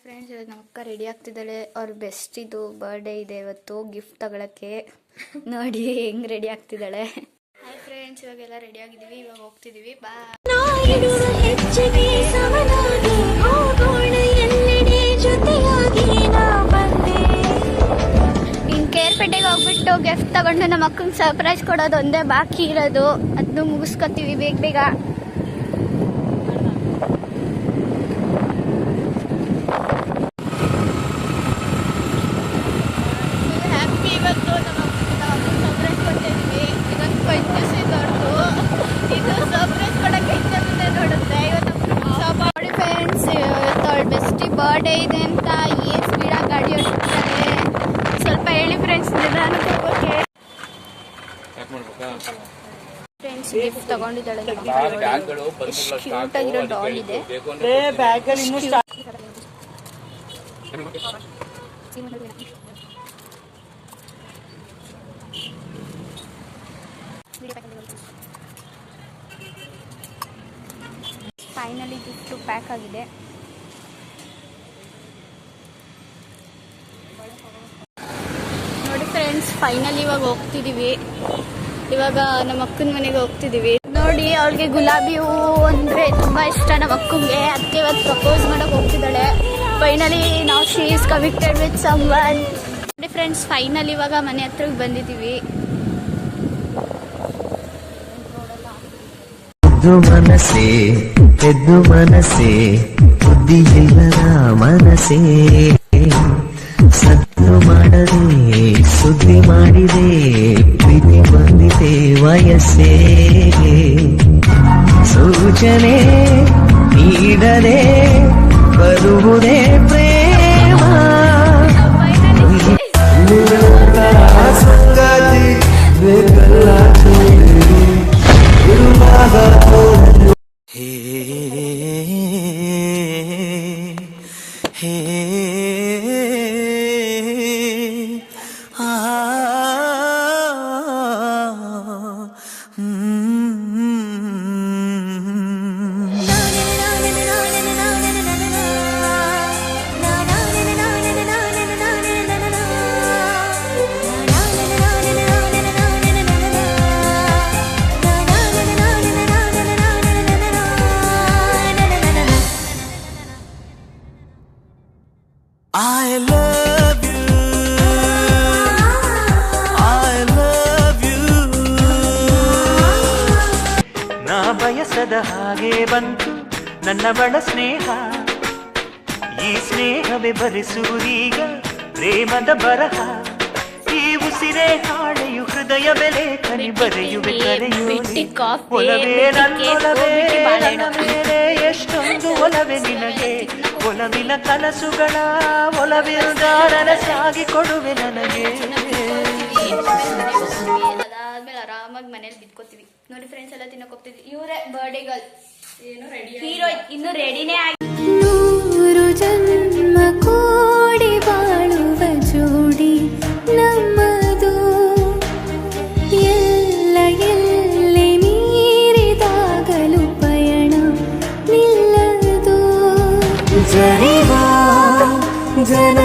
Friends, ಇವತ್ತು ನಮ್ಮ ಅಕ್ಕ ರೆಡಿ ಆಗ್ತಿದ್ದಾಳೆ. ಅವ್ರ ಬೆಸ್ಟಿದು ಬರ್ಡೇ ಇದೆ ಇವತ್ತು. ಗಿಫ್ಟ್ ತಗೊಳಕ್ಕೆ ನೋಡಿ ಹೆಂಗ್ ರೆಡಿ ಆಗ್ತಿದ್ದಾಳೆ. ಹಾಯ್ ಫ್ರೆಂಡ್ಸ್, ಇವಾಗೆಲ್ಲ ರೆಡಿ ಆಗಿದ್ದೀವಿ. ಇವಾಗ ಹೋಗ್ತಿದ್ದೀವಿ. ಬಾಯ್. ಇನ್ನು ಕೇರ್ಪೇಟೆಗೆ ಹೋಗ್ಬಿಟ್ಟು ಗಿಫ್ಟ್ ತಗೊಂಡು ನಮ್ಮ ಅಕ್ಕಂಗೆ ಸರ್ಪ್ರೈಸ್ ಕೊಡೋದು ಒಂದೇ ಬಾಕಿ ಇರೋದು. ಅದನ್ನು ಮುಗಿಸ್ಕೊತೀವಿ ಬೇಗ ಬೇಗ. ಬರ್ಡೇ ಇದೆ ಅಂತ ಏನು ಸ್ಪೀಡಾಗಿ ಗಾಡಿ ಓಡಿಸ್ತಾರೆ. ಸ್ವಲ್ಪ ಹೇಳಿ ಫ್ರೆಂಡ್ಸ್, ನಿಧಾನಕ್ಕೆ ಹೋಗೋಕೆ. ಫ್ರೆಂಡ್ಸ್, ಗಿಫ್ಟ್ ತಗೊಂಡಿದ್ದಾಳೆ. ಕ್ಯೂಟ್ ಆಗಿರೋ ಡಾಲ್ ಇದೆ. ಫೈನಲಿ ಗಿಫ್ಟ್ ಪ್ಯಾಕ್ ಆಗಿದೆ. ನೋಡಿ ಫ್ರೆಂಡ್ಸ್, ಫೈನಲಿ ಇವಾಗ ಹೋಗ್ತಿದ್ದೀವಿ. ಇವಾಗ ನಮ್ಮ ಅಕ್ಕನ ಮನೆಗೆ ಹೋಗ್ತಿದ್ದೀವಿ. ನೋಡಿ, ಅವಳಿಗೆ ಗುಲಾಬಿ ಹೂವು ಅಂದರೆ ತುಂಬ ಇಷ್ಟ ನಮ್ಮ ಅಕ್ಕಂಗೆ. ಅದಕ್ಕೆ ಇವತ್ತು ಪ್ರಪೋಸ್ ಮಾಡೋಕೆ ಹೋಗ್ತಿದ್ದಾಳೆ. ಫೈನಲಿ ನಾವು she is committed with someone. ನೋಡಿ ಫ್ರೆಂಡ್ಸ್, ಫೈನಲಿ ಇವಾಗ ಮನೆ ಹತ್ರಕ್ಕೆ ಬಂದಿದ್ದೀವಿ. ಎದ್ದು ಮನಸ್ಸೇ ಬುದ್ಧಿ ಇಲ್ಲದ ಮನಸ್ಸೇ, ಸದ್ದು ಮಾಡದೆ ಸುದ್ದಿ ಮಾಡಿದೆ, ಪ್ರೀತಿ ಬಂದಿದೆ ವಯಸ್ಸೇ, ಸೂಚನೆ ನೀಡದೆ ಬರುವುದೇ ಪ್ರೇಮ. ಸಂಗಾತಿ ಬೇಕಲ್ಲ ಹೇ ಹೇ I love you, I love you. ನಾ ಬಯಸದ ಹಾಗೆ ಬಂತು ನನ್ನ ಬಳ ಸ್ನೇಹ, ಈ ಸ್ನೇಹವೇ ಭರಿಸುವುದೀಗ ಪ್ರೇಮದ ಬರಹ. ಈ ಉಸಿರೇ ಹಾಳೆಯು ಹೃದಯ ಬೆಲೆ ಕನಿ ಬರೆಯುವೆ ಕರೆಯುವೆ. ಒಲವೇ ನನ್ನೊಲವೇ ನನ್ನ ಮೇಲೆ ಎಷ್ಟೊಂದು ಒಲವೇ ನಿನಗೆ. ಒಲವಿನ ಕನಸುಗಳ ಒಲವಿಲ್ದಾರನ ಸಾಗಿ ಕೊಡುವೆ ನನಗೆ. ಅದಾದ್ಮೇಲೆ ಆರಾಮಾಗಿ ಮನೇಲಿ ಬಿದ್ಕೋತೀವಿ. ನೋಡಿ ಫ್ರೆಂಡ್ಸ್, ಎಲ್ಲ ತಿನ್ನಕ್ ಹೋಗ್ತಿದ್ವಿ. ಇವರೇ ಬರ್ಡೇ ಗರ್ಲ್, ಹೀರೋ ಇನ್ನು ರೆಡಿನೇ ಆಗಿ. ನೂರು ಜನ್ಮ ಕೂಡಿ ಬಾಳುವ ಜೋಡಿ ನಮ್ಮದು, ಎಲ್ಲ ಎಲ್ಲಿ ಮೀರಿದಾಗಲೂ ಪಯಣ ನಿಲ್ಲದು. ಜನಿವಾ ಜನ